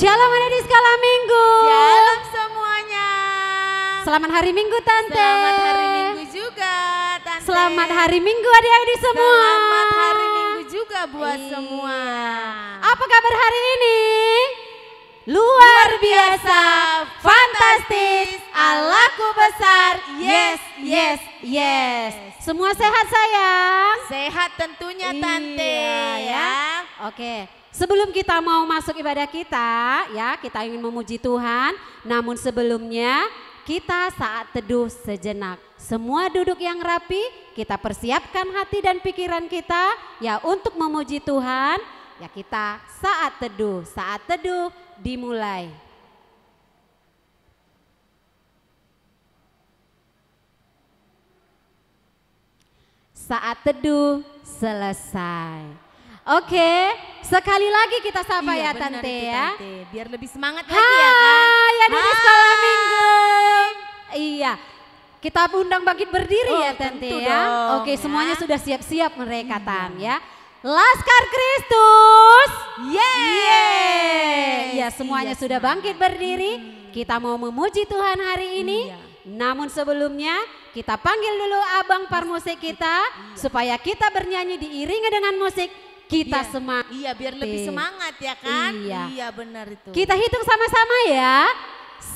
Shalom adik-adik sekolah minggu. Shalom semuanya. Selamat hari minggu Tante. Selamat hari minggu juga Tante. Selamat hari minggu adik-adik semua. Selamat hari minggu juga buat semua. Apa kabar hari ini? Luar biasa, fantastis, Allahku besar, yes, yes, yes. Semua sehat sayang? Sehat tentunya Tante Iya, ya. Oke, sebelum kita mau masuk ibadah kita, ya kita ingin memuji Tuhan. Namun sebelumnya kita saat teduh sejenak. Semua duduk yang rapi, kita persiapkan hati dan pikiran kita ya untuk memuji Tuhan. Ya kita saat teduh dimulai. Saat teduh selesai. Oke, sekali lagi kita sapa ya Tante ya. Tante. Biar lebih semangat lagi ya kan. Hai adik-adik sekolah minggu. Iya, kita undang bangkit berdiri ya Tante ya. Dong, Oke, ya. semuanya sudah siap-siap mereka Tan ya. Laskar Kristus. Yeay. Ya semuanya sudah bangkit berdiri. Kita mau memuji Tuhan hari ini. Namun sebelumnya kita panggil dulu abang parmusik kita. Supaya kita bernyanyi diiringi dengan musik. Kita semangat. Iya biar lebih semangat ya kan. Iya. Benar itu. Kita hitung sama-sama ya.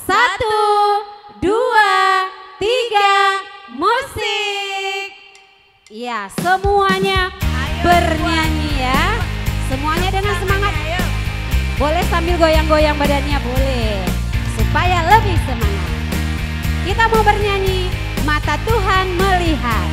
1, 2, 3, musik. Iya semuanya bernyanyi ya. Semuanya dengan semangat. Boleh sambil goyang-goyang badannya boleh. Supaya lebih semangat. Kita mau bernyanyi Mata Tuhan Melihat.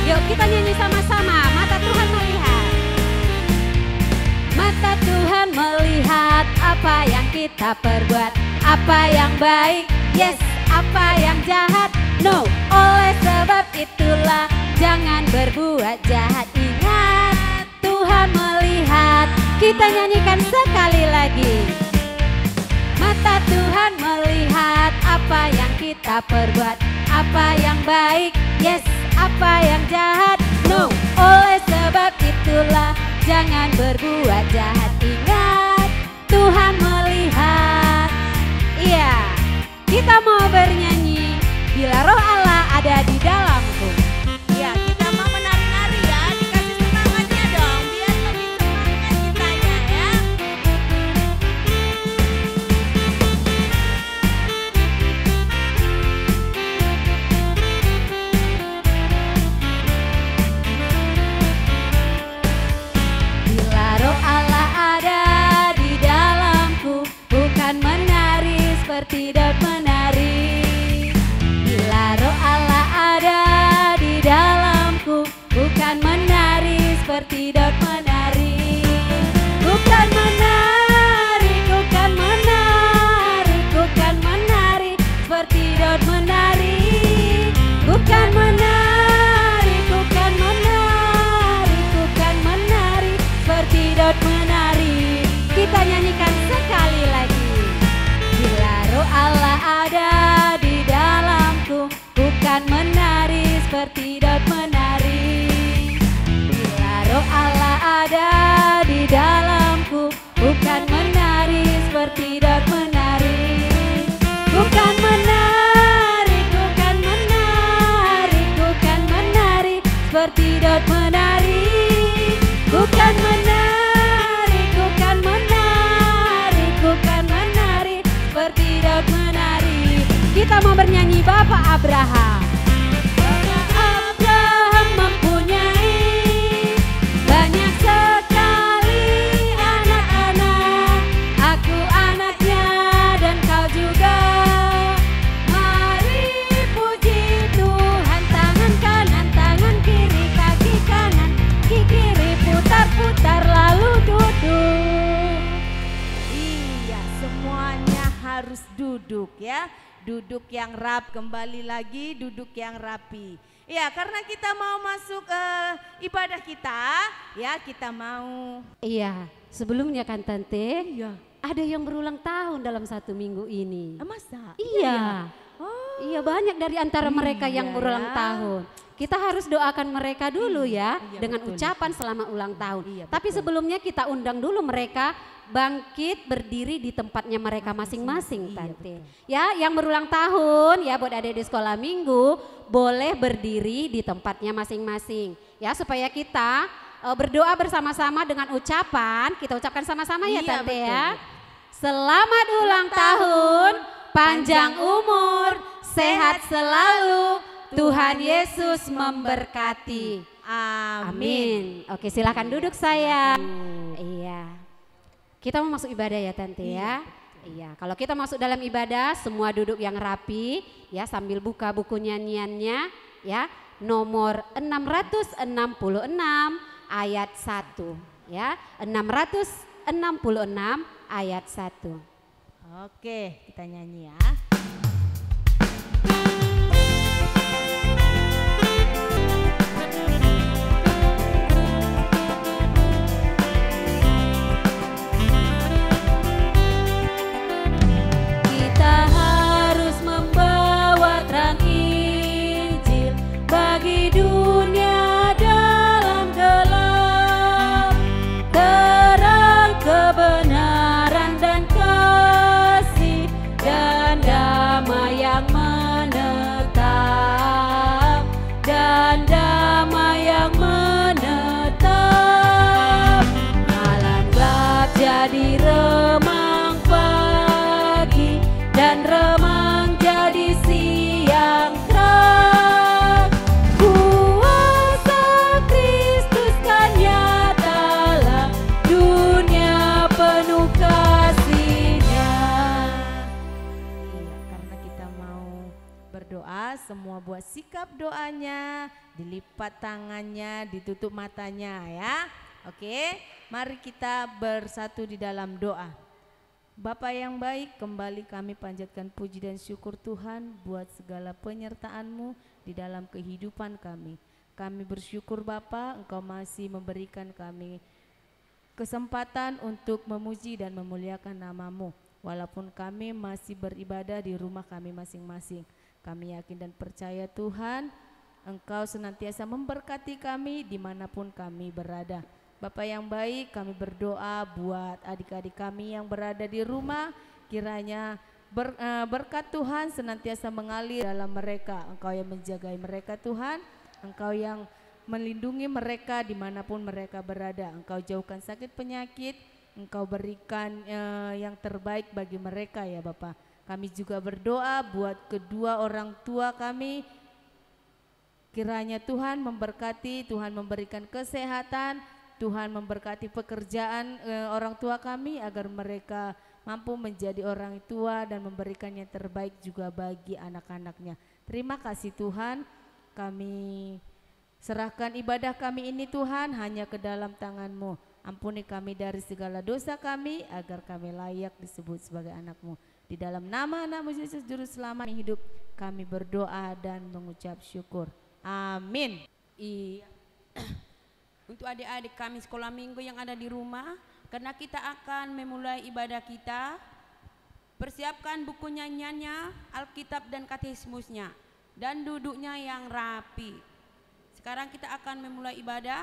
Yuk kita nyanyi sama-sama. Mata Tuhan melihat. Mata Tuhan melihat apa yang kita perbuat. Apa yang baik, yes. Apa yang jahat, no. Oleh sebab itulah jangan berbuat jahat. Ingat Tuhan melihat. Kita nyanyikan sekali lagi. Mata Tuhan melihat apa yang kita perbuat. Apa yang baik, yes. Apa yang jahat, no. Oleh sebab itulah jangan berbuat jahat. Ingat Tuhan melihat. Iya, kita mau bernyanyi Bila Roh Allah ada di dalamku. Ya kita mau menari-nari ya. Dikasih semangatnya dong. Biar lebih semangat kitanya ya. Bila Roh Allah ada di dalamku, bukan menari seperti Daud menari. Bila Roh Allah ada di dalamku, bukan menari seperti Daud menari. Bukan menari, bukan menari, bukan menari seperti Daud menari. Bukan menari, bukan menari, bukan menari seperti Daud menari. Kita nyanyikan sekali lagi. Bila Roh Allah ada di dalamku, bukan menari seperti Daud menari. Bila Roh Allah ada di dalamku, bukan menari seperti Daud menari. Bukan menari, bukan menari, bukan menari seperti Daud menari. Bukan menari, bukan menari, bukan menari seperti Daud menari. Kita mau bernyanyi Bapak Abraham. Bapak Abraham mempunyai banyak sekali anak-anak. Aku anaknya dan kau juga. Mari puji Tuhan. Tangan kanan, tangan kiri, kaki kanan, kaki kiri, putar-putar lalu duduk. Iya semuanya harus duduk ya. Duduk yang kembali lagi duduk yang rapi. Ya karena kita mau masuk ibadah kita ya kita mau. Iya, sebelumnya kan Tante, ada yang berulang tahun dalam 1 minggu ini. Masa? Iya. Oh. Iya, banyak dari antara mereka yang berulang tahun. Kita harus doakan mereka dulu ya, dengan ucapan selamat ulang tahun. Tapi sebelumnya kita undang dulu mereka bangkit berdiri di tempatnya mereka masing-masing, Tante. Ya, yang berulang tahun ya buat adik di sekolah minggu boleh berdiri di tempatnya masing-masing. Ya, supaya kita berdoa bersama-sama dengan ucapan, kita ucapkan sama-sama ya Tante ya. Selamat ulang tahun, panjang umur, sehat selalu, Tuhan Yesus memberkati. Amin. Oke, silakan duduk sayang. Iya. Kita mau masuk ibadah ya Tante ya. Iya, kalau kita masuk dalam ibadah semua duduk yang rapi ya, sambil buka buku nyanyiannya ya. Nomor 666 ayat 1 ya. 666 ayat 1. Oke, kita nyanyi ya. Jadi remang pagi dan remang jadi siang terang. Kuasa Kristus kan nyatalah, dunia penuh kasih-Nya. Iya, karena kita mau berdoa, semua buat sikap doanya, dilipat tangannya, ditutup matanya ya. Oke, mari kita bersatu di dalam doa. Bapa yang baik, kembali kami panjatkan puji dan syukur Tuhan buat segala penyertaan-Mu di dalam kehidupan kami. Kami bersyukur Bapa, Engkau masih memberikan kami kesempatan untuk memuji dan memuliakan nama-Mu. Walaupun kami masih beribadah di rumah kami masing-masing. Kami yakin dan percaya Tuhan, Engkau senantiasa memberkati kami dimanapun kami berada. Bapak yang baik, kami berdoa buat adik-adik kami yang berada di rumah, kiranya berkat Tuhan senantiasa mengalir dalam mereka. Engkau yang menjagai mereka Tuhan, Engkau yang melindungi mereka dimanapun mereka berada. Engkau jauhkan sakit penyakit, Engkau berikan yang terbaik bagi mereka ya Bapak. Kami juga berdoa buat kedua orang tua kami, kiranya Tuhan memberkati, Tuhan memberikan kesehatan, Tuhan memberkati pekerjaan orang tua kami agar mereka mampu menjadi orang tua dan memberikan yang terbaik juga bagi anak-anaknya. Terima kasih Tuhan, kami serahkan ibadah kami ini Tuhan hanya ke dalam tangan-Mu. Ampuni kami dari segala dosa kami agar kami layak disebut sebagai anak-Mu. Di dalam nama anak-Mu Yesus Juru Selamat hidup kami berdoa dan mengucap syukur. Amin. Iya. Untuk adik-adik kami sekolah minggu yang ada di rumah, karena kita akan memulai ibadah kita, persiapkan buku nyanyiannya, Alkitab dan katekismusnya, dan duduknya yang rapi. Sekarang kita akan memulai ibadah.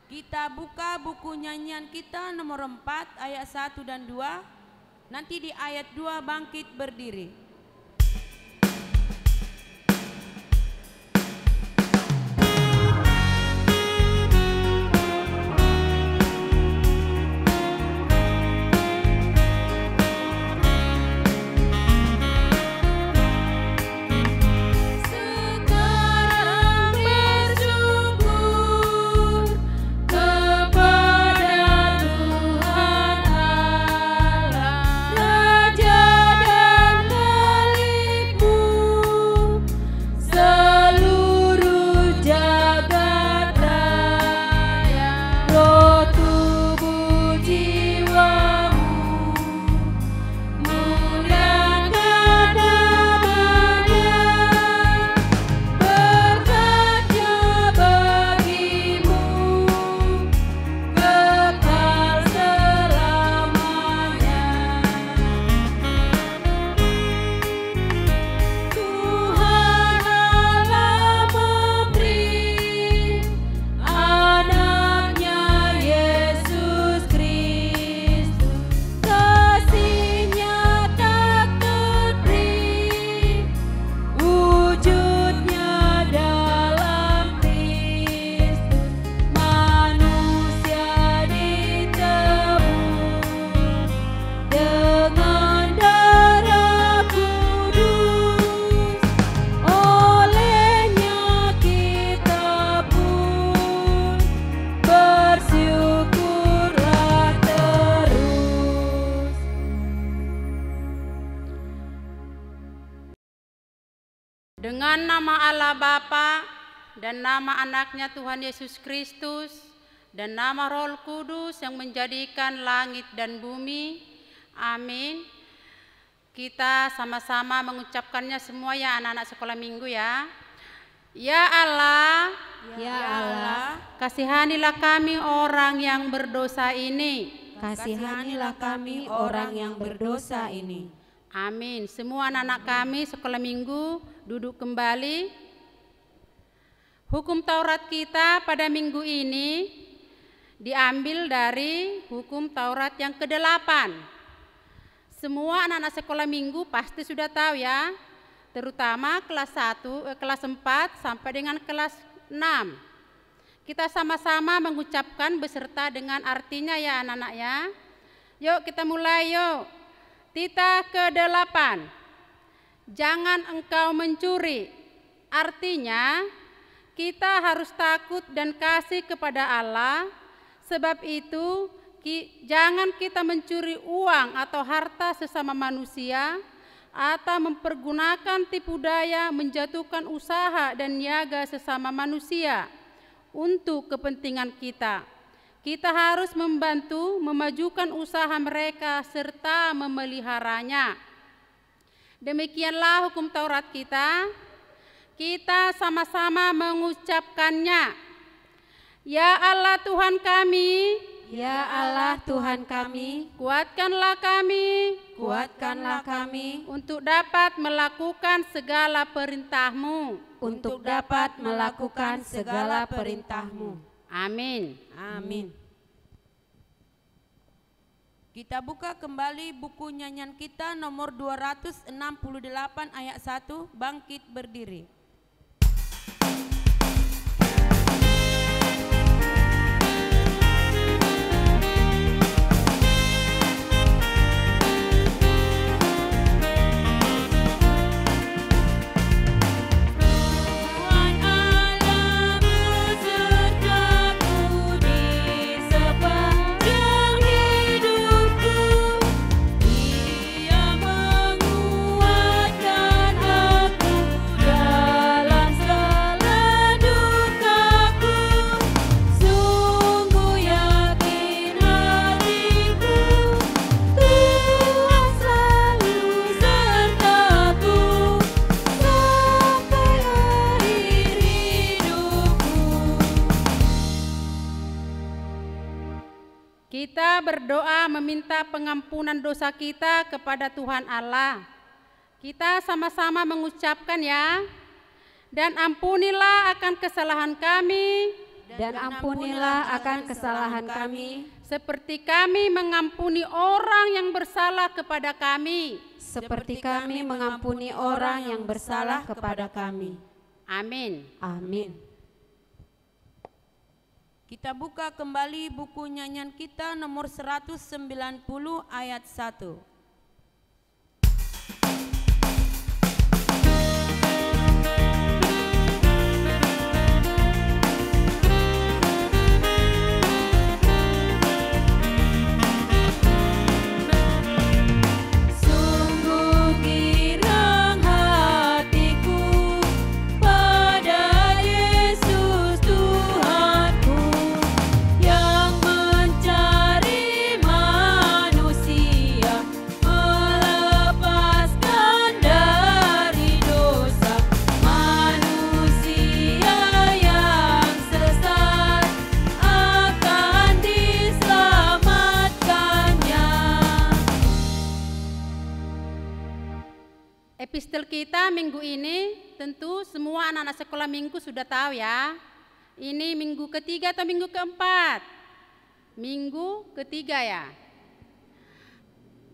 Kita buka buku nyanyian kita nomor 4 ayat 1 dan 2. Nanti di ayat 2 bangkit berdiri. Raja dan Dengan nama Allah Bapa dan nama anaknya Tuhan Yesus Kristus dan nama Roh Kudus yang menjadikan langit dan bumi. Amin. Kita sama-sama mengucapkannya semua ya anak-anak sekolah minggu ya. Ya Allah, Ya Allah, kasihanilah kami orang yang berdosa ini. kasihanilah kami orang yang berdosa ini. Amin. Semua anak-anak kami sekolah minggu duduk kembali. Hukum Taurat kita pada minggu ini diambil dari hukum Taurat yang ke-8. Semua anak-anak sekolah minggu pasti sudah tahu ya, terutama kelas 4 sampai dengan kelas 6. Kita sama-sama mengucapkan beserta dengan artinya ya anak-anak ya. Yuk kita mulai yuk. Titah ke-8. Jangan engkau mencuri. Artinya kita harus takut dan kasih kepada Allah. Sebab itu jangan kita mencuri uang atau harta sesama manusia atau mempergunakan tipu daya menjatuhkan usaha dan niaga sesama manusia untuk kepentingan kita. Kita harus membantu memajukan usaha mereka serta memeliharanya. Demikianlah hukum Taurat kita. Kita sama-sama mengucapkannya. Ya Allah Tuhan kami, Ya Allah Tuhan kami, kuatkanlah kami kuatkanlah kami untuk dapat melakukan segala perintah-Mu. untuk dapat melakukan segala perintah-Mu. Amin. Amin. Kita buka kembali buku nyanyian kita nomor 268 ayat 1, Bangkit Berdiri. Kita berdoa meminta pengampunan dosa kita kepada Tuhan Allah. Kita sama-sama mengucapkan ya. Dan ampunilah akan kesalahan kami. Dan ampunilah akan kesalahan kami, Seperti kami mengampuni orang yang bersalah kepada kami. seperti kami mengampuni orang yang bersalah kepada kami. Amin. Amin. Kita buka kembali buku nyanyian kita nomor 190 ayat 1. Epistel kita minggu ini tentu semua anak-anak sekolah minggu sudah tahu ya. Ini minggu ketiga atau minggu keempat? Minggu ketiga ya.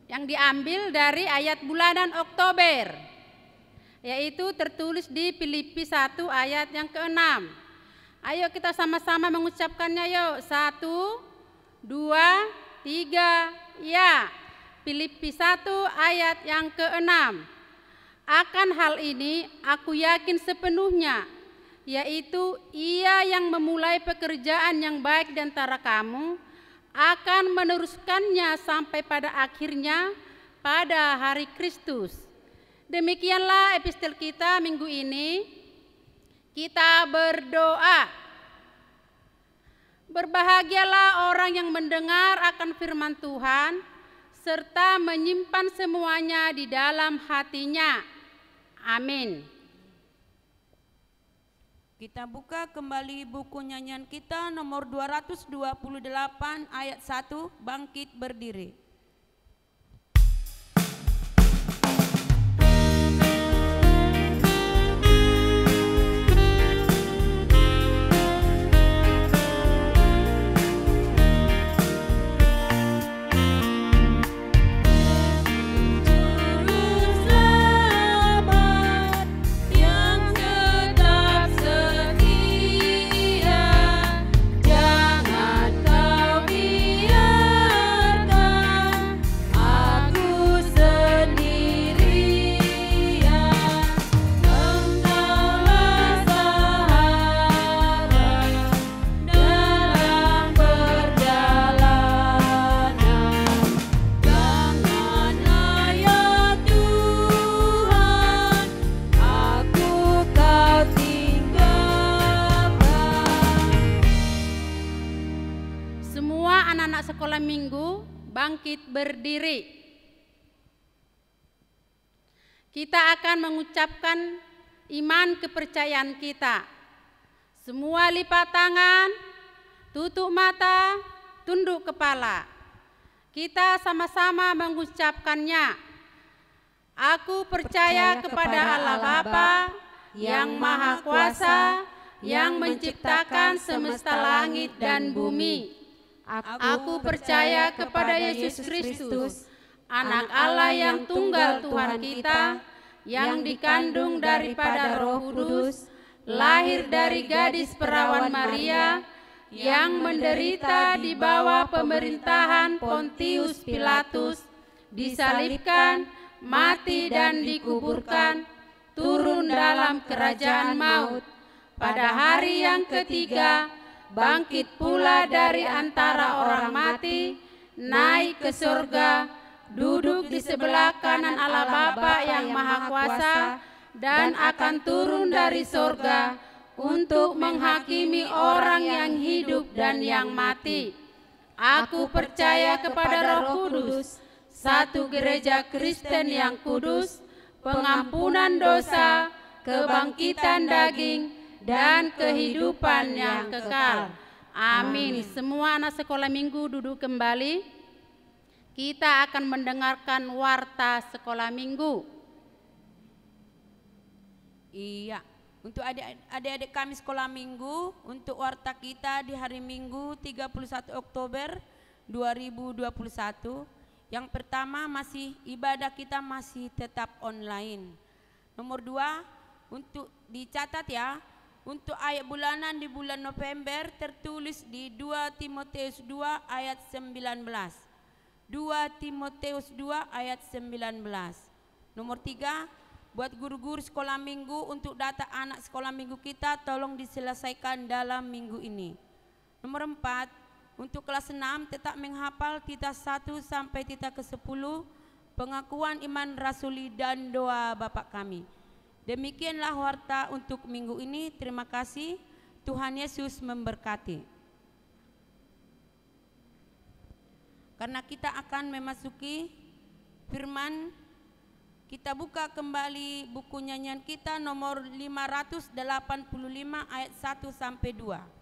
Yang diambil dari ayat bulanan Oktober. Yaitu tertulis di Filipi 1 ayat yang ke-6. Ayo kita sama-sama mengucapkannya yuk. 1, 2, 3, ya. Filipi 1 ayat yang ke-6. Akan hal ini aku yakin sepenuhnya, yaitu Ia yang memulai pekerjaan yang baik di antara kamu akan meneruskannya sampai pada akhirnya pada hari Kristus. Demikianlah epistel kita minggu ini. Kita berdoa. Berbahagialah orang yang mendengar akan firman Tuhan, serta menyimpan semuanya di dalam hatinya. Amin. Kita buka kembali buku nyanyian kita nomor 228 ayat 1, Bangkit Berdiri. Anak sekolah minggu bangkit berdiri. Kita akan mengucapkan iman kepercayaan kita. Semua lipat tangan, tutup mata, tunduk kepala. Kita sama-sama mengucapkannya. Aku percaya kepada Allah Bapa yang Maha Kuasa, yang menciptakan semesta langit dan bumi. Aku percaya kepada Yesus Kristus, Anak Allah yang tunggal Tuhan kita, yang dikandung daripada Roh Kudus, lahir dari gadis perawan Maria, yang menderita di bawah pemerintahan Pontius Pilatus, disalibkan, mati dan dikuburkan, turun dalam kerajaan maut. Pada hari yang ketiga, bangkit pula dari antara orang mati, naik ke surga, duduk di sebelah kanan Allah Bapa yang Maha Kuasa, dan akan turun dari surga untuk menghakimi orang yang hidup dan yang mati. Aku percaya kepada Roh Kudus, satu gereja Kristen yang kudus, pengampunan dosa, kebangkitan daging, dan kehidupan yang kekal. Amin. Semua anak sekolah minggu duduk kembali. Kita akan mendengarkan warta sekolah minggu. Iya, untuk adik-adik kami sekolah minggu, untuk warta kita di hari Minggu 31 Oktober 2021. Yang pertama, masih ibadah kita masih tetap online. Nomor 2, untuk dicatat ya, untuk ayat bulanan di bulan November tertulis di 2 Timotius 2 ayat 19. 2 Timotius 2 ayat 19. Nomor 3, buat guru-guru sekolah minggu, untuk data anak sekolah minggu kita tolong diselesaikan dalam minggu ini. Nomor 4, untuk kelas 6 tetap menghafal titah 1 sampai titah ke-10, pengakuan iman rasuli dan doa Bapa kami. Demikianlah warta untuk minggu ini. Terima kasih. Tuhan Yesus memberkati. Karena kita akan memasuki firman, kita buka kembali buku nyanyian kita nomor 585 ayat 1 sampai 2.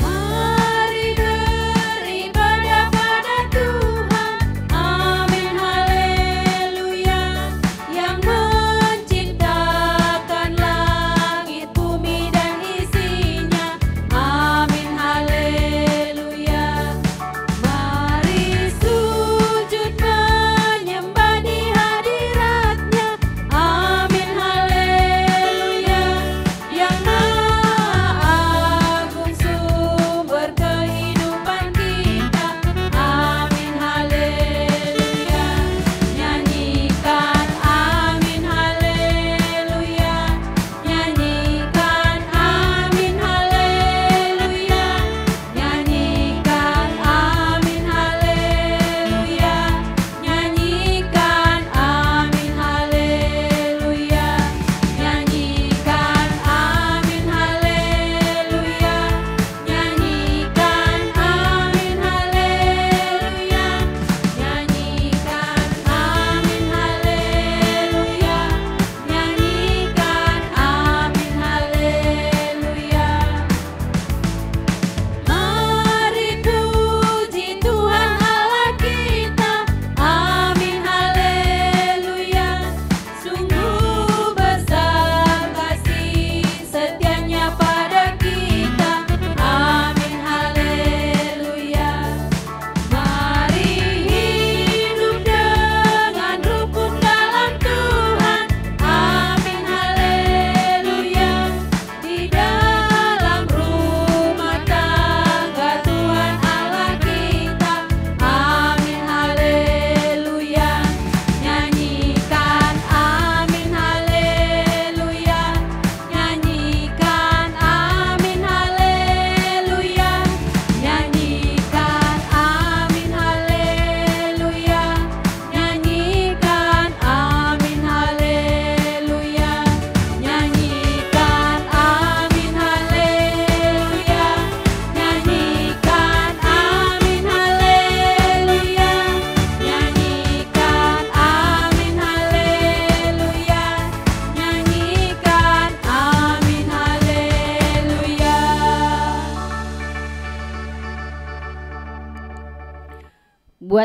Mari beribadah pada Tuhan, amin.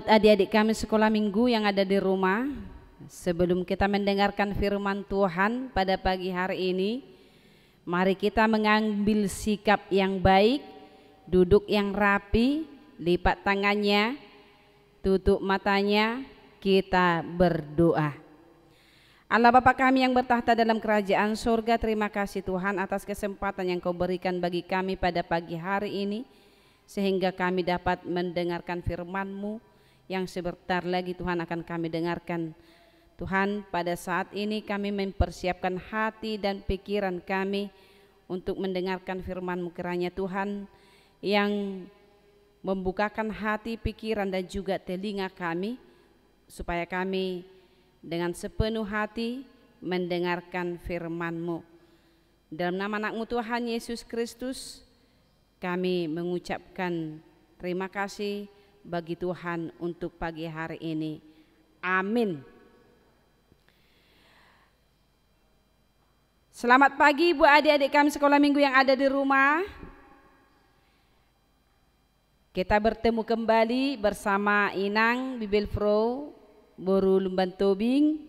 Buat adik-adik kami sekolah minggu yang ada di rumah, sebelum kita mendengarkan firman Tuhan pada pagi hari ini, mari kita mengambil sikap yang baik, duduk yang rapi, lipat tangannya, tutup matanya, kita berdoa. Allah Bapa kami yang bertahta dalam kerajaan surga, terima kasih Tuhan atas kesempatan yang Kau berikan bagi kami pada pagi hari ini, sehingga kami dapat mendengarkan firman-Mu yang sebentar lagi Tuhan akan kami dengarkan. Tuhan, pada saat ini kami mempersiapkan hati dan pikiran kami untuk mendengarkan firman-Mu. Kiranya Tuhan yang membukakan hati, pikiran dan juga telinga kami, supaya kami dengan sepenuh hati mendengarkan firman-Mu. Dalam nama anak-Mu Tuhan Yesus Kristus, kami mengucapkan terima kasih bagi Tuhan untuk pagi hari ini. Amin. Selamat pagi Bu adik-adik kami sekolah minggu yang ada di rumah. Kita bertemu kembali bersama Inang Bibelfro Boru Lumban Tobing,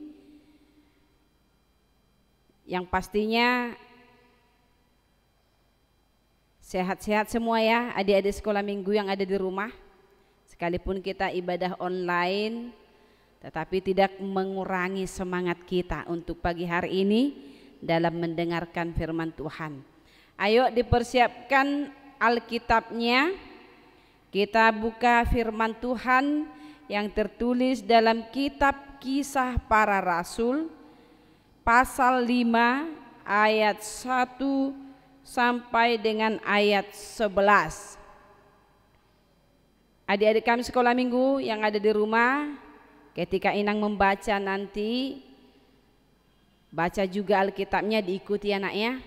yang pastinya sehat-sehat semua ya adik-adik sekolah minggu yang ada di rumah. Sekalipun kita ibadah online, tetapi tidak mengurangi semangat kita untuk pagi hari ini dalam mendengarkan firman Tuhan. Ayo dipersiapkan Alkitabnya. Kita buka firman Tuhan yang tertulis dalam kitab Kisah Para Rasul pasal 5 ayat 1 sampai dengan ayat 11. Adik-adik kami sekolah minggu yang ada di rumah, ketika Inang membaca nanti, baca juga Alkitabnya, diikuti anaknya.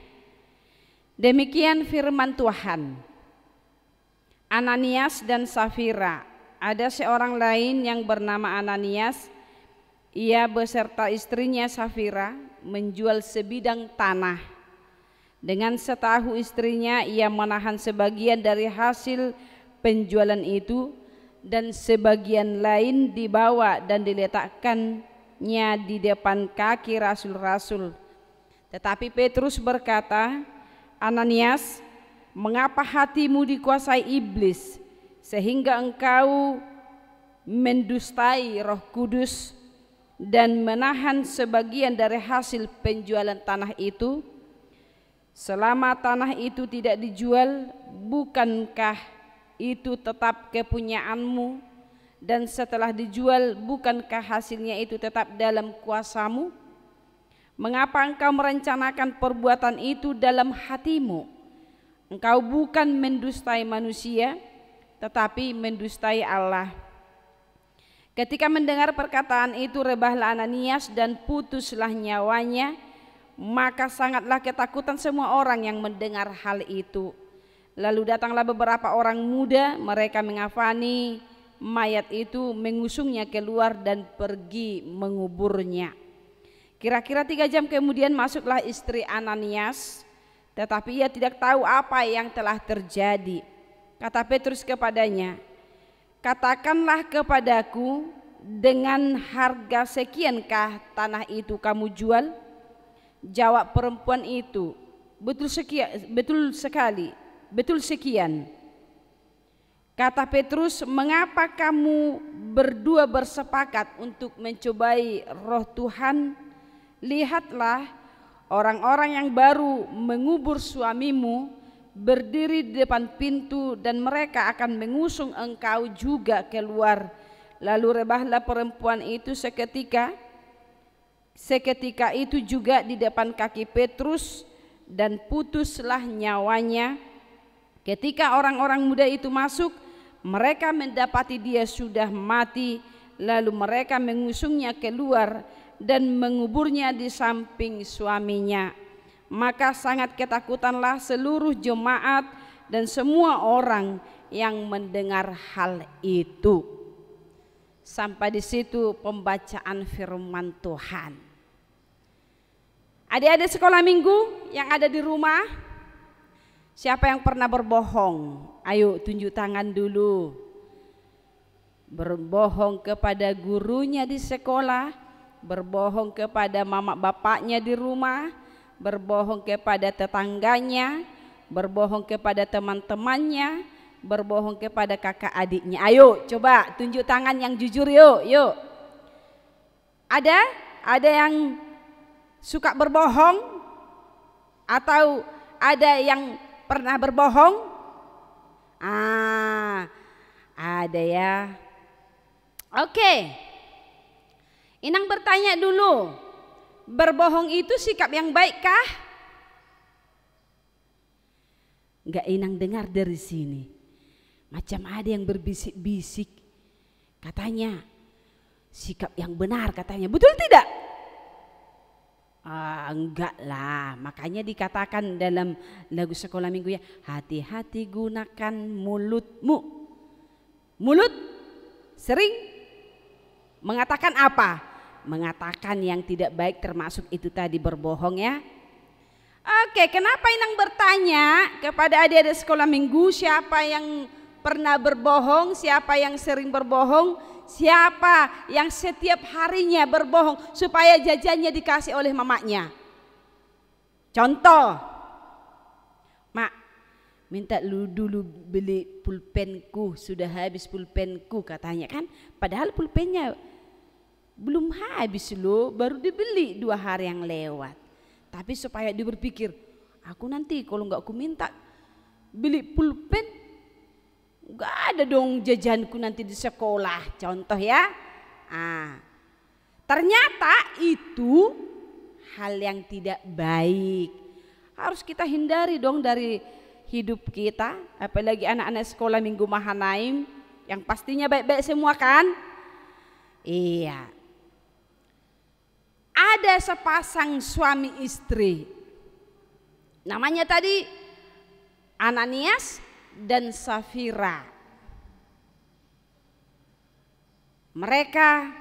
Demikian firman Tuhan. Ananias dan Safira. Ada seorang lain yang bernama Ananias. Ia beserta istrinya Safira menjual sebidang tanah. Dengan setahu istrinya, ia menahan sebagian dari hasil penjualan itu dan sebagian lain dibawa dan diletakkannya di depan kaki rasul-rasul. Tetapi Petrus berkata, Ananias, mengapa hatimu dikuasai iblis sehingga engkau mendustai Roh Kudus dan menahan sebagian dari hasil penjualan tanah itu? Selama tanah itu tidak dijual, bukankah itu tetap kepunyaanmu? Dan setelah dijual, bukankah hasilnya itu tetap dalam kuasamu? Mengapa engkau merencanakan perbuatan itu dalam hatimu? Engkau bukan mendustai manusia, tetapi mendustai Allah. Ketika mendengar perkataan itu, rebahlah Ananias dan putuslah nyawanya. Maka sangatlah ketakutan semua orang yang mendengar hal itu. Lalu datanglah beberapa orang muda, mereka mengafani mayat itu, mengusungnya keluar dan pergi menguburnya. Kira-kira 3 jam kemudian masuklah istri Ananias, tetapi ia tidak tahu apa yang telah terjadi. Kata Petrus kepadanya, katakanlah kepadaku, dengan harga sekiankah tanah itu kamu jual? Jawab perempuan itu, betul sekian. Kata Petrus, mengapa kamu berdua bersepakat untuk mencobai Roh Tuhan? Lihatlah, orang-orang yang baru mengubur suamimu berdiri di depan pintu dan mereka akan mengusung engkau juga keluar. Lalu rebahlah perempuan itu seketika itu juga di depan kaki Petrus dan putuslah nyawanya. Ketika orang-orang muda itu masuk, mereka mendapati dia sudah mati. Lalu mereka mengusungnya keluar dan menguburnya di samping suaminya. Maka sangat ketakutanlah seluruh jemaat dan semua orang yang mendengar hal itu. Sampai di situ pembacaan firman Tuhan. Adik-adik sekolah minggu yang ada di rumah, siapa yang pernah berbohong? Ayo tunjuk tangan dulu. berbohong kepada gurunya di sekolah, berbohong kepada mama bapaknya di rumah, berbohong kepada tetangganya, berbohong kepada teman-temannya, berbohong kepada kakak adiknya. Ayo coba tunjuk tangan yang jujur, yuk. Ada yang suka berbohong? Atau ada yang pernah berbohong? Ada ya. Oke. Inang bertanya dulu, berbohong itu sikap yang baik kah? Enggak, Inang dengar dari sini. Macam ada yang berbisik-bisik. Katanya sikap yang benar katanya. Betul tidak? Enggak lah. Makanya dikatakan dalam lagu sekolah minggu ya, hati-hati gunakan mulutmu. Mulut sering mengatakan apa? Mengatakan yang tidak baik, termasuk itu tadi berbohong ya. Oke, kenapa Inang bertanya kepada adik-adik sekolah minggu, siapa yang pernah berbohong, siapa yang sering berbohong, siapa yang setiap harinya berbohong supaya jajannya dikasih oleh mamanya. Contoh, Mak, minta lu dulu beli pulpenku, sudah habis pulpenku katanya kan. Padahal pulpennya belum habis loh, baru dibeli 2 hari yang lewat. Tapi supaya dia berpikir, aku nanti kalau nggak aku minta beli pulpen, nggak ada dong jajanku nanti di sekolah. Contoh ya. Ternyata itu hal yang tidak baik. Harus kita hindari dong dari hidup kita. Apalagi anak-anak sekolah minggu Mahanaim yang pastinya baik-baik semua kan? Iya. Ada sepasang suami istri. Namanya tadi Ananias dan Safira. Mereka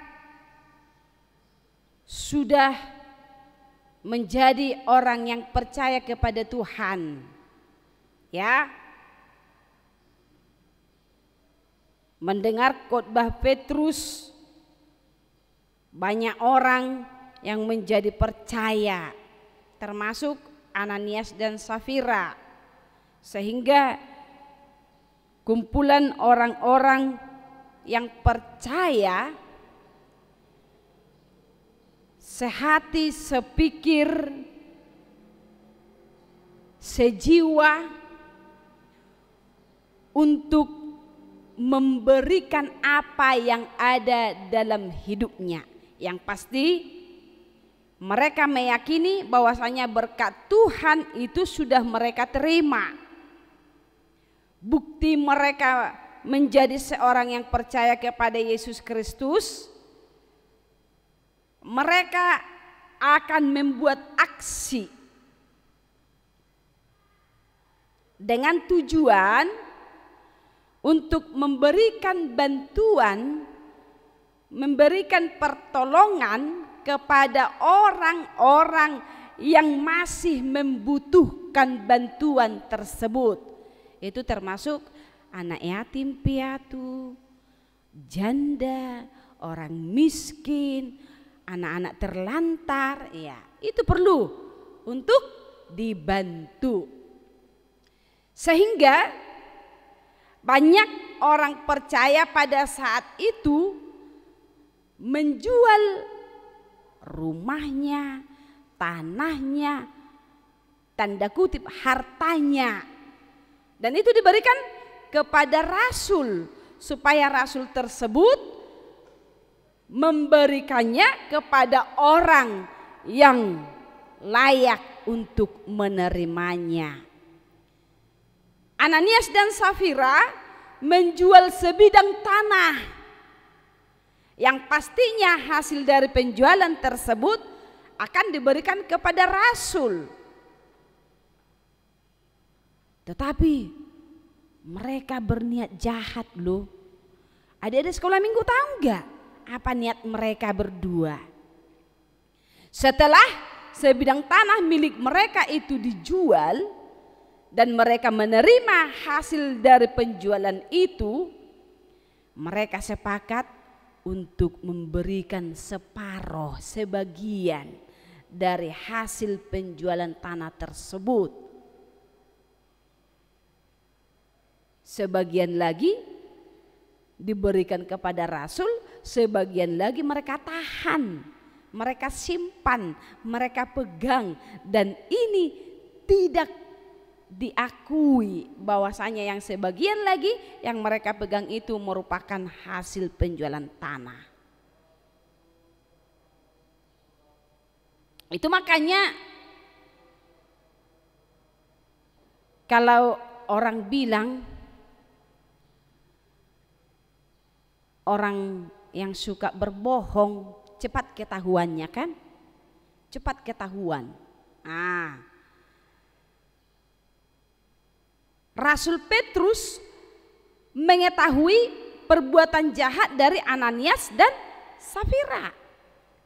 sudah menjadi orang yang percaya kepada Tuhan. Ya. Mendengar khotbah Petrus, banyak orang yang menjadi percaya, termasuk Ananias dan Safira. Sehingga kumpulan orang-orang yang percaya, sehati, sepikir, sejiwa untuk memberikan apa yang ada dalam hidupnya. Yang pasti mereka meyakini bahwasanya berkat Tuhan itu sudah mereka terima. Bukti mereka menjadi seorang yang percaya kepada Yesus Kristus, mereka akan membuat aksi dengan tujuan untuk memberikan bantuan, memberikan pertolongan kepada orang-orang yang masih membutuhkan bantuan tersebut. Itu termasuk anak yatim piatu, janda, orang miskin, anak-anak terlantar, ya, itu perlu untuk dibantu. Sehingga banyak orang percaya pada saat itu menjual rumahnya, tanahnya, tanda kutip hartanya, dan itu diberikan kepada rasul supaya rasul tersebut memberikannya kepada orang yang layak untuk menerimanya. Ananias dan Safira menjual sebidang tanah yang pastinya hasil dari penjualan tersebut akan diberikan kepada rasul. Tetapi mereka berniat jahat loh. Adik-adik sekolah minggu tahu enggak apa niat mereka berdua? Setelah sebidang tanah milik mereka itu dijual dan mereka menerima hasil dari penjualan itu, mereka sepakat untuk memberikan separuh, sebagian dari hasil penjualan tanah tersebut. Sebagian lagi diberikan kepada Rasul, sebagian lagi mereka tahan, mereka simpan, mereka pegang, dan ini tidak diakui bahwasanya yang sebagian lagi yang mereka pegang itu merupakan hasil penjualan tanah. Itu makanya kalau orang bilang orang yang suka berbohong cepat ketahuannya kan? Cepat ketahuan. Rasul Petrus mengetahui perbuatan jahat dari Ananias dan Safira.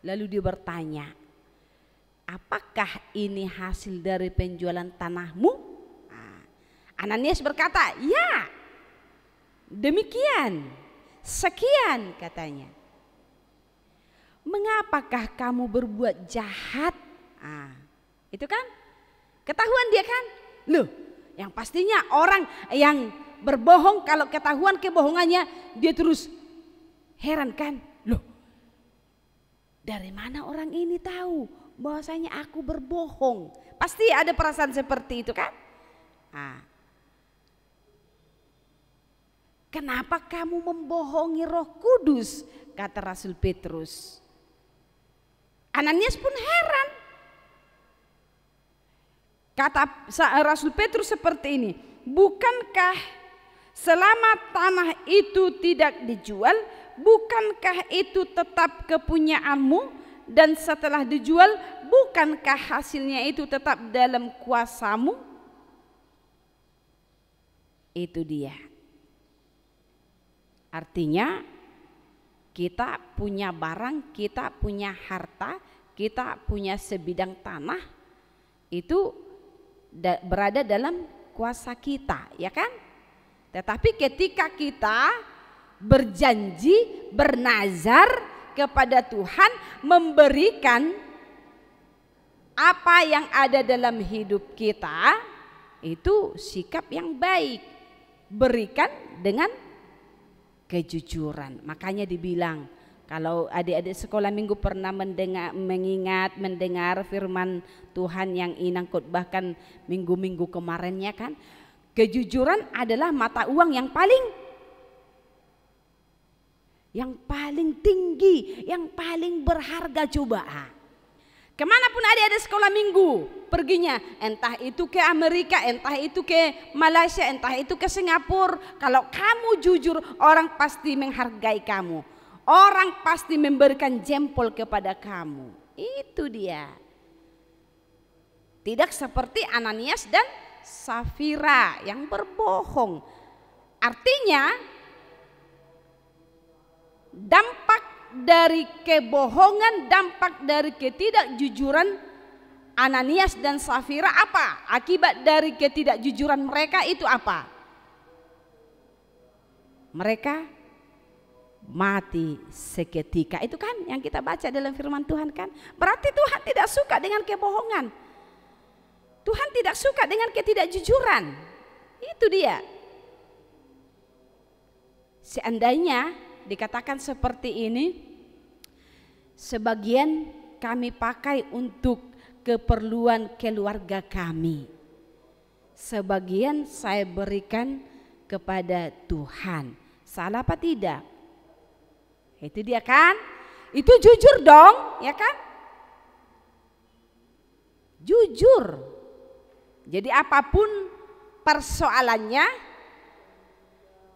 Lalu dia bertanya, apakah ini hasil dari penjualan tanahmu? Ananias berkata, ya, demikian, sekian katanya. Mengapakah kamu berbuat jahat? Itu kan ketahuan dia kan? Loh, yang pastinya orang yang berbohong kalau ketahuan kebohongannya dia terus heran kan? Loh, dari mana orang ini tahu bahwasanya aku berbohong? Pasti ada perasaan seperti itu kan? Kenapa kamu membohongi Roh Kudus? Kata Rasul Petrus. Ananias pun heran. Kata Rasul Petrus seperti ini, bukankah selama tanah itu tidak dijual, bukankah itu tetap kepunyaanmu, dan setelah dijual bukankah hasilnya itu tetap dalam kuasamu? Itu dia. Artinya kita punya barang, kita punya harta, kita punya sebidang tanah, itu berada dalam kuasa kita, ya kan? Tetapi ketika kita berjanji, bernazar kepada Tuhan, memberikan apa yang ada dalam hidup kita, itu sikap yang baik. Berikan dengan kejujuran. Makanya dibilang, kalau adik-adik sekolah minggu pernah mendengar firman Tuhan yang Inang khotbahkan minggu-minggu kemarinnya kan, kejujuran adalah mata uang yang paling tinggi, yang paling berharga. Coba kemanapun adik-adik sekolah minggu perginya, entah itu ke Amerika, entah itu ke Malaysia, entah itu ke Singapura, kalau kamu jujur, orang pasti menghargai kamu, orang pasti memberikan jempol kepada kamu. Itu dia. Tidak seperti Ananias dan Safira yang berbohong. Artinya dampak dari kebohongan, dampak dari ketidakjujuran Ananias dan Safira apa? Akibat dari ketidakjujuran mereka itu apa? Mereka mati seketika. Itu kan yang kita baca dalam firman Tuhan kan? Berarti Tuhan tidak suka dengan kebohongan. Tuhan tidak suka dengan ketidakjujuran. Itu dia. Seandainya dikatakan seperti ini, sebagian kami pakai untuk keperluan keluarga kami, sebagian saya berikan kepada Tuhan. Salah apa tidak? Itu dia kan? Itu jujur dong, ya kan? Jujur. Jadi apapun persoalannya,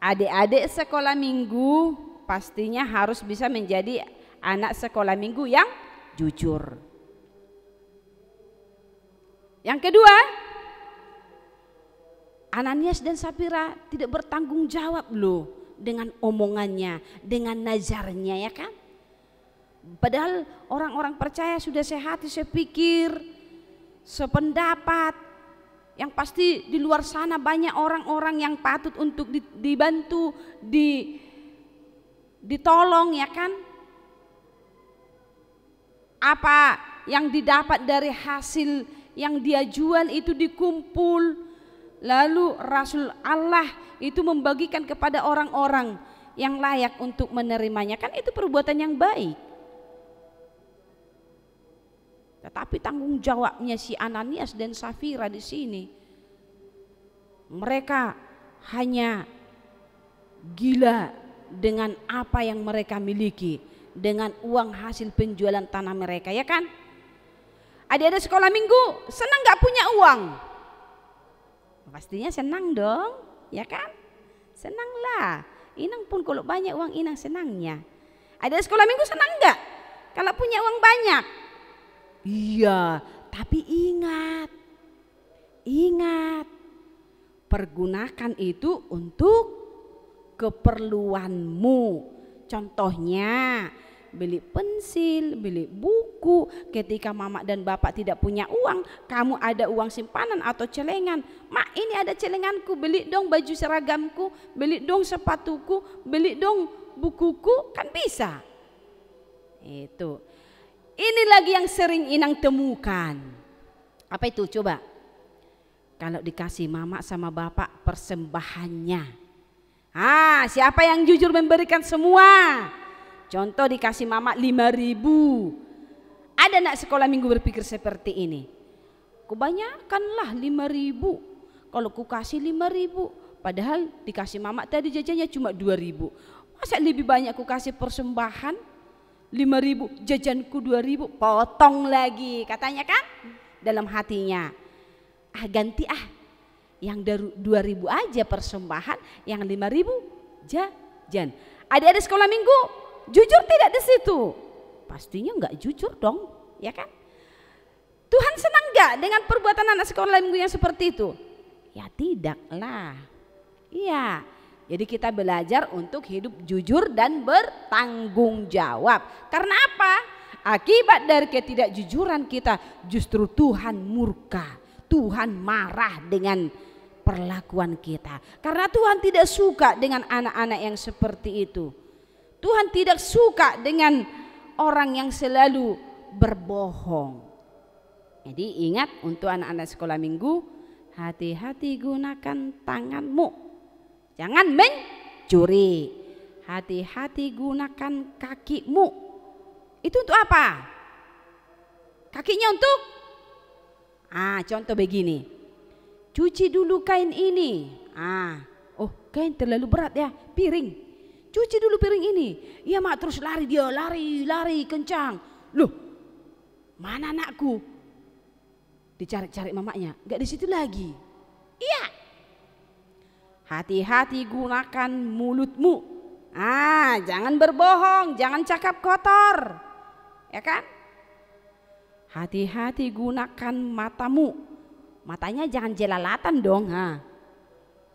adik-adik sekolah minggu pastinya harus bisa menjadi anak sekolah minggu yang jujur. Yang kedua, Ananias dan Safira tidak bertanggung jawab loh dengan omongannya, dengan nazarnya, ya kan? Padahal orang-orang percaya sudah sehati, sepikir, sependapat. Yang pasti di luar sana banyak orang-orang yang patut untuk dibantu, ditolong, ya kan? Apa yang didapat dari hasil yang dia jual itu dikumpul, lalu Rasul Allah itu membagikan kepada orang-orang yang layak untuk menerimanya, kan itu perbuatan yang baik. Tetapi tanggung jawabnya si Ananias dan Safira di sini, mereka hanya gila dengan apa yang mereka miliki, dengan uang hasil penjualan tanah mereka, ya kan? Adik-adik sekolah minggu senang gak punya uang? Pastinya senang dong, ya kan? Senanglah. Inang pun kalau banyak uang Inang senangnya. Adik-adik sekolah minggu senang gak kalau punya uang banyak? Iya, tapi ingat, pergunakan itu untuk keperluanmu. Contohnya beli pensil, beli buku. Ketika mama dan bapak tidak punya uang, kamu ada uang simpanan atau celengan. Mak, ini ada celenganku, beli dong baju seragamku, beli dong sepatuku, beli dong bukuku, kan bisa. Itu. Ini lagi yang sering Inang temukan. Apa itu coba? Kalau dikasih mama sama bapak persembahannya. Siapa yang jujur memberikan semua? Contoh dikasih mama 5.000. Ada nak sekolah minggu berpikir seperti ini? Kebanyakanlah 5.000. Kalau ku kasih 5.000, padahal dikasih mama tadi jajannya cuma 2.000. Masa lebih banyak ku kasih persembahan? 5.000, jajanku 2.000, potong lagi katanya kan dalam hatinya. Ganti yang dari 2.000 aja persembahan, yang 5.000 jajan. Adik-adik sekolah minggu jujur tidak di situ? Pastinya nggak jujur dong, ya kan? Tuhan senang nggak dengan perbuatan anak sekolah minggu yang seperti itu? Ya tidaklah. Iya. Jadi kita belajar untuk hidup jujur dan bertanggung jawab. Karena apa? Akibat dari ketidakjujuran kita justru Tuhan murka. Tuhan marah dengan perlakuan kita. Karena Tuhan tidak suka dengan anak-anak yang seperti itu. Tuhan tidak suka dengan orang yang selalu berbohong. Jadi ingat untuk anak-anak sekolah minggu, hati-hati gunakan tanganmu. Jangan mencuri. Hati-hati gunakan kakimu. Itu untuk apa? Kakinya untuk? Contoh begini. Cuci dulu kain ini. Kain terlalu berat ya, piring. Cuci dulu piring ini. Iya mak, terus lari dia, lari kencang. Loh, mana anakku? Dicari-cari mamanya, nggak di situ lagi. Iya. Hati-hati gunakan mulutmu. Jangan berbohong, jangan cakap kotor. Ya kan? Hati-hati gunakan matamu. Matanya jangan jelalatan dong.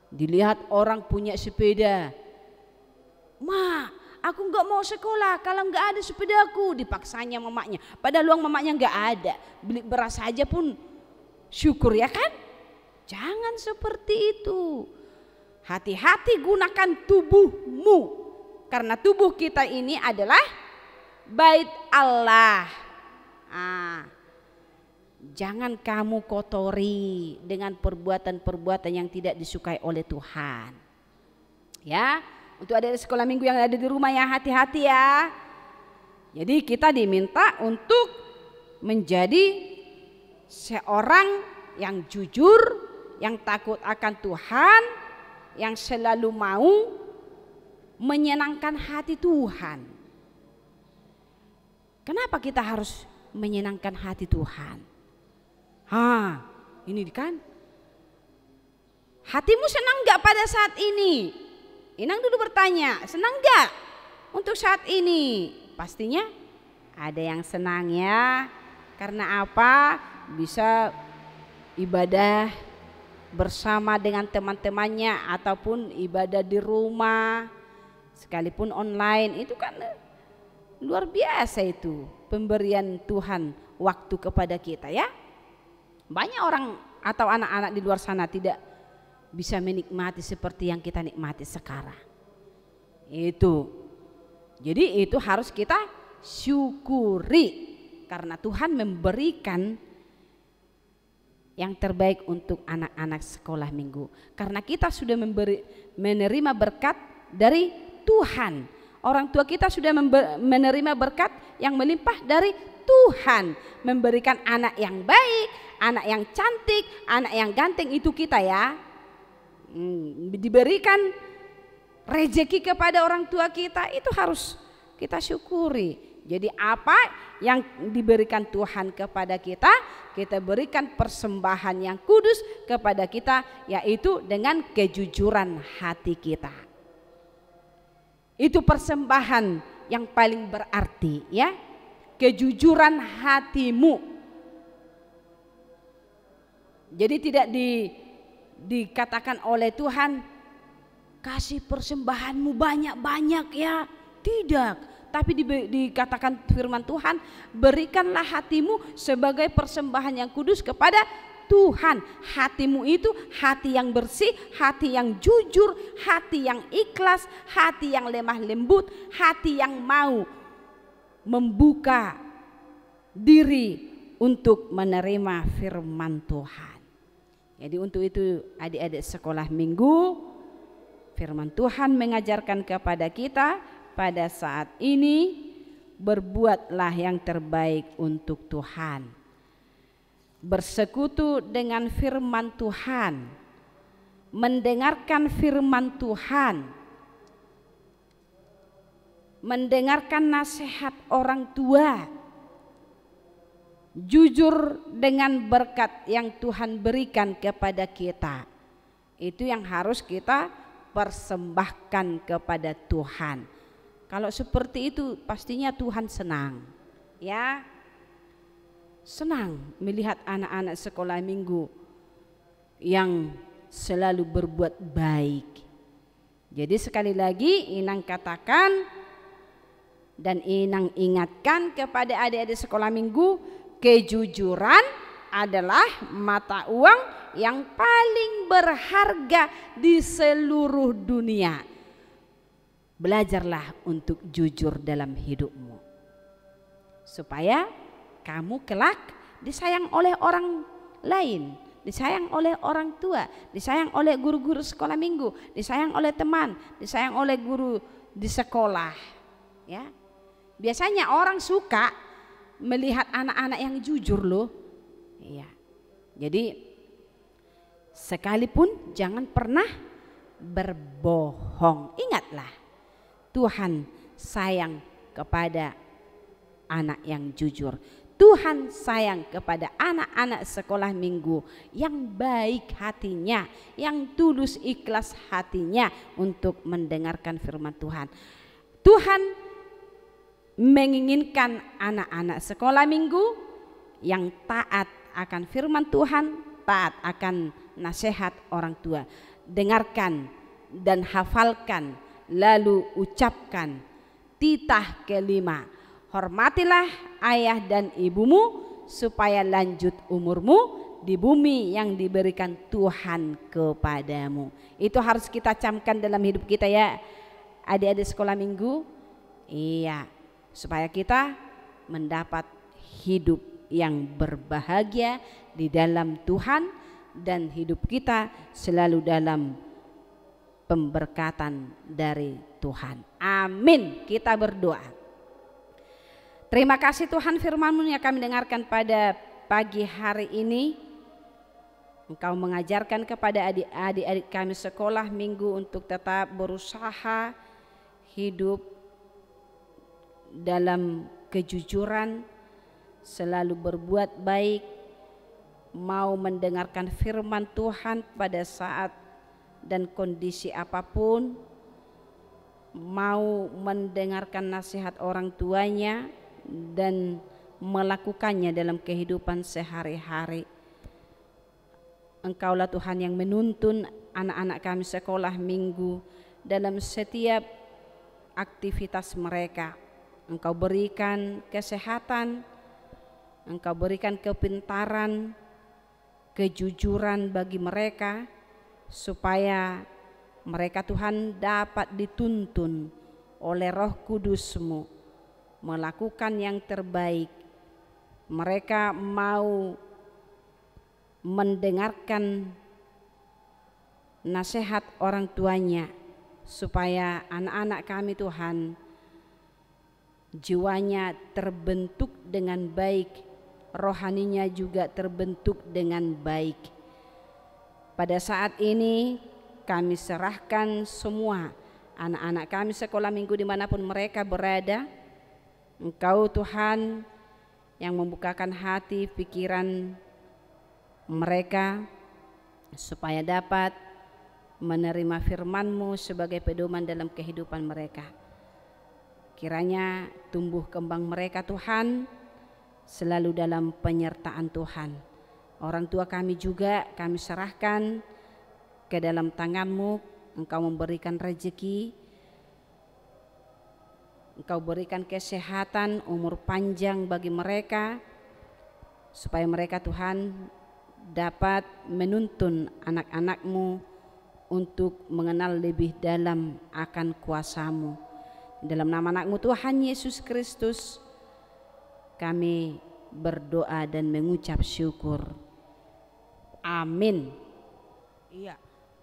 Dilihat orang punya sepeda. Ma, aku nggak mau sekolah kalau nggak ada sepedaku. Dipaksanya mamanya. Padahal uang mamanya nggak ada. Beli beras saja pun syukur, ya kan? Jangan seperti itu. Hati-hati gunakan tubuhmu. Karena tubuh kita ini adalah bait Allah. Jangan kamu kotori dengan perbuatan-perbuatan yang tidak disukai oleh Tuhan. Ya, untuk adik-adik sekolah minggu yang ada di rumah ya, hati-hati ya. Jadi kita diminta untuk menjadi seorang yang jujur, yang takut akan Tuhan, yang selalu mau menyenangkan hati Tuhan. Kenapa kita harus menyenangkan hati Tuhan? Ini kan. Hatimu senang gak pada saat ini? Inang dulu bertanya, senang gak untuk saat ini? Pastinya ada yang senang ya. Karena apa? Bisa ibadah bersama dengan teman-temannya ataupun ibadah di rumah, sekalipun online. Itu kan luar biasa itu pemberian Tuhan waktu kepada kita ya. Banyak orang atau anak-anak di luar sana tidak bisa menikmati seperti yang kita nikmati sekarang. Itu Jadi itu harus kita syukuri karena Tuhan memberikan yang terbaik untuk anak-anak sekolah minggu. Karena kita sudah menerima berkat dari Tuhan. Orang tua kita sudah menerima berkat yang melimpah dari Tuhan. Memberikan anak yang baik, anak yang cantik, anak yang ganteng, itu kita ya. Diberikan rezeki kepada orang tua kita, itu harus kita syukuri. Jadi apa yang diberikan Tuhan kepada kita, kita berikan persembahan yang kudus kepada kita, yaitu dengan kejujuran hati kita. Itu persembahan yang paling berarti ya, kejujuran hatimu. Jadi tidak dikatakan oleh Tuhan, kasih persembahanmu banyak-banyak ya, tidak. Tapi dikatakan firman Tuhan, berikanlah hatimu sebagai persembahan yang kudus kepada Tuhan. Hatimu itu hati yang bersih, hati yang jujur, hati yang ikhlas, hati yang lemah lembut, hati yang mau membuka diri untuk menerima firman Tuhan. Jadi untuk itu adik-adik sekolah minggu, firman Tuhan mengajarkan kepada kita pada saat ini, berbuatlah yang terbaik untuk Tuhan. Bersekutu dengan firman Tuhan, mendengarkan firman Tuhan, mendengarkan nasihat orang tua, jujur dengan berkat yang Tuhan berikan kepada kita. Itu yang harus kita persembahkan kepada Tuhan. Kalau seperti itu pastinya Tuhan senang ya. Senang melihat anak-anak sekolah minggu yang selalu berbuat baik. Jadi sekali lagi Inang katakan dan Inang ingatkan kepada adik-adik sekolah minggu, kejujuran adalah mata uang yang paling berharga di seluruh dunia. Belajarlah untuk jujur dalam hidupmu, supaya kamu kelak disayang oleh orang lain, disayang oleh orang tua, disayang oleh guru-guru sekolah minggu, disayang oleh teman, disayang oleh guru di sekolah. Ya, biasanya orang suka melihat anak-anak yang jujur loh. Iya. Jadi sekalipun jangan pernah berbohong. Ingatlah, Tuhan sayang kepada anak yang jujur. Tuhan sayang kepada anak-anak sekolah minggu yang baik hatinya, yang tulus ikhlas hatinya untuk mendengarkan firman Tuhan. Tuhan menginginkan anak-anak sekolah minggu yang taat akan firman Tuhan, taat akan nasihat orang tua. Dengarkan dan hafalkan, lalu ucapkan titah kelima, hormatilah ayah dan ibumu supaya lanjut umurmu di bumi yang diberikan Tuhan kepadamu. Itu harus kita camkan dalam hidup kita ya adik-adik sekolah minggu. Iya, supaya kita mendapat hidup yang berbahagia di dalam Tuhan dan hidup kita selalu dalam pemberkatan dari Tuhan. Amin. Kita berdoa. Terima kasih Tuhan, firman-Mu yang kami dengarkan pada pagi hari ini. Engkau mengajarkan kepada adik-adik kami sekolah minggu untuk tetap berusaha hidup dalam kejujuran, selalu berbuat baik, mau mendengarkan firman Tuhan pada saat dan kondisi apapun, mau mendengarkan nasihat orang tuanya dan melakukannya dalam kehidupan sehari-hari. Engkaulah Tuhan yang menuntun anak-anak kami sekolah minggu dalam setiap aktivitas mereka. Engkau berikan kesehatan, Engkau berikan kepintaran, kejujuran bagi mereka, supaya mereka Tuhan dapat dituntun oleh Roh Kudus-Mu melakukan yang terbaik. Mereka mau mendengarkan nasihat orang tuanya, supaya anak-anak kami Tuhan jiwanya terbentuk dengan baik, rohaninya juga terbentuk dengan baik. Pada saat ini kami serahkan semua anak-anak kami sekolah minggu dimanapun mereka berada. Engkau Tuhan yang membukakan hati pikiran mereka supaya dapat menerima firman-Mu sebagai pedoman dalam kehidupan mereka. Kiranya tumbuh kembang mereka Tuhan selalu dalam penyertaan Tuhan. Orang tua kami juga kami serahkan ke dalam tangan-Mu. Engkau memberikan rezeki, Engkau berikan kesehatan, umur panjang bagi mereka, supaya mereka Tuhan dapat menuntun anak-anak-Mu untuk mengenal lebih dalam akan kuasa-Mu. Dalam nama anak-Mu Tuhan Yesus Kristus kami berdoa dan mengucap syukur. Amin. Iya,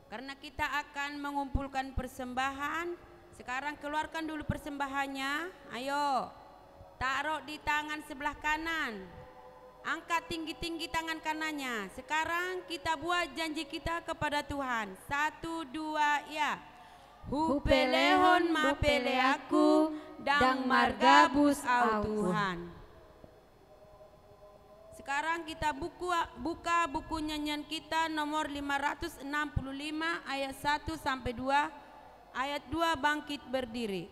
karena kita akan mengumpulkan persembahan. Sekarang keluarkan dulu persembahannya. Ayo, taruh di tangan sebelah kanan. Angkat tinggi-tinggi tangan kanannya. Sekarang kita buat janji kita kepada Tuhan. 1, 2, ya. Hupelehon mapele aku dang margabus au Tuhan. Sekarang kita buka buku nyanyian kita nomor 565 ayat 1 sampai 2. Ayat 2, bangkit berdiri.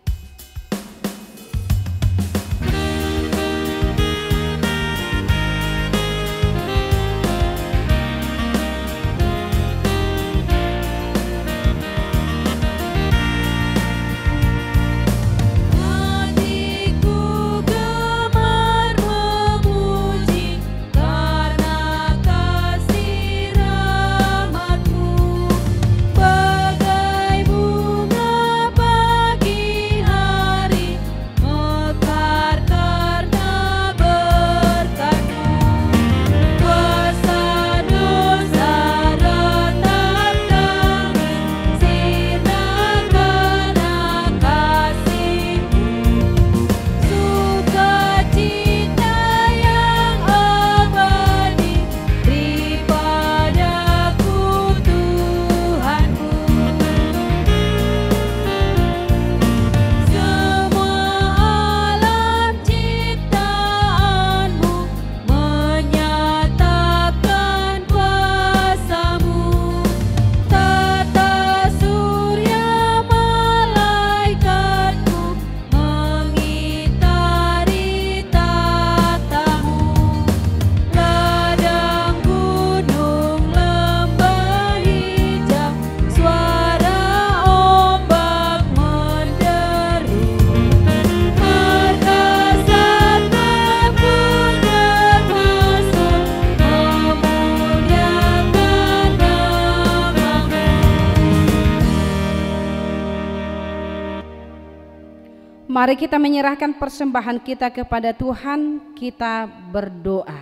Mari kita menyerahkan persembahan kita kepada Tuhan, kita berdoa.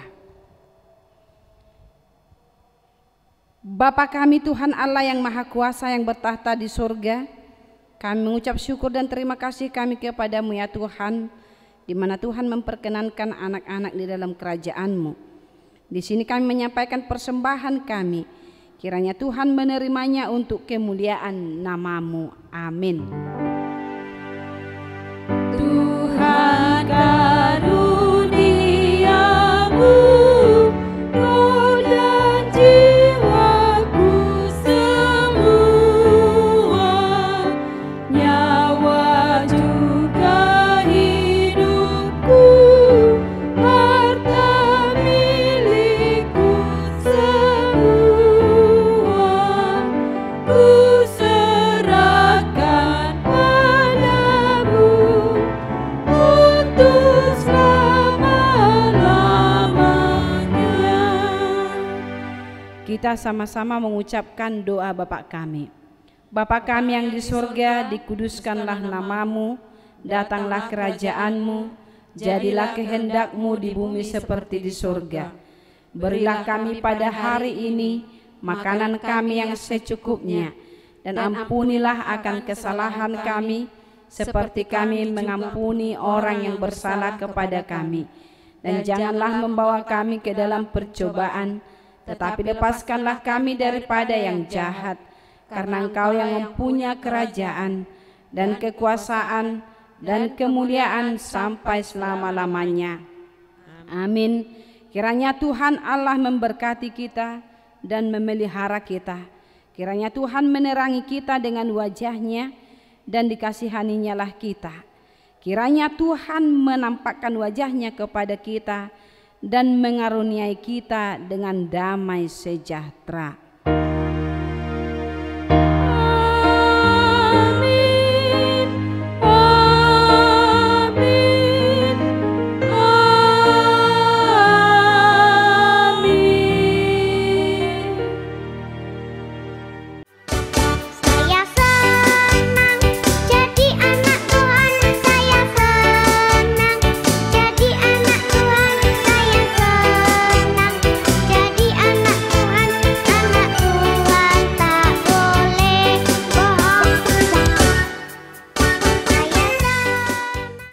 Bapa kami Tuhan Allah yang Maha Kuasa yang bertahta di surga, kami mengucap syukur dan terima kasih kami kepada-Mu ya Tuhan, di mana Tuhan memperkenankan anak-anak di dalam kerajaan-Mu. Di sini kami menyampaikan persembahan kami, kiranya Tuhan menerimanya untuk kemuliaan nama-Mu. Amin. Tuhan karuniamu, roh dan jiwaku semua, nyawa juga hidupku, harta milikku semua, ku serahkan padamu untuk selama-lamanya. Kita sama-sama mengucapkan doa Bapa kami. Bapa kami yang di surga, dikuduskanlah namamu, datanglah kerajaan-Mu, jadilah kehendak-Mu di bumi seperti di surga. Berilah kami pada hari ini makanan kami yang secukupnya, dan ampunilah akan kesalahan kami, seperti kami mengampuni orang yang bersalah kepada kami. Dan janganlah membawa kami ke dalam percobaan, tetapi lepaskanlah kami daripada yang jahat, karena Engkau yang mempunyai kerajaan dan kekuasaan dan kemuliaan sampai selama-lamanya. Amin. Kiranya Tuhan Allah memberkati kita dan memelihara kita. Kiranya Tuhan menerangi kita dengan wajah-Nya dan dikasihaninya lah kita. Kiranya Tuhan menampakkan wajah-Nya kepada kita dan mengaruniai kita dengan damai sejahtera.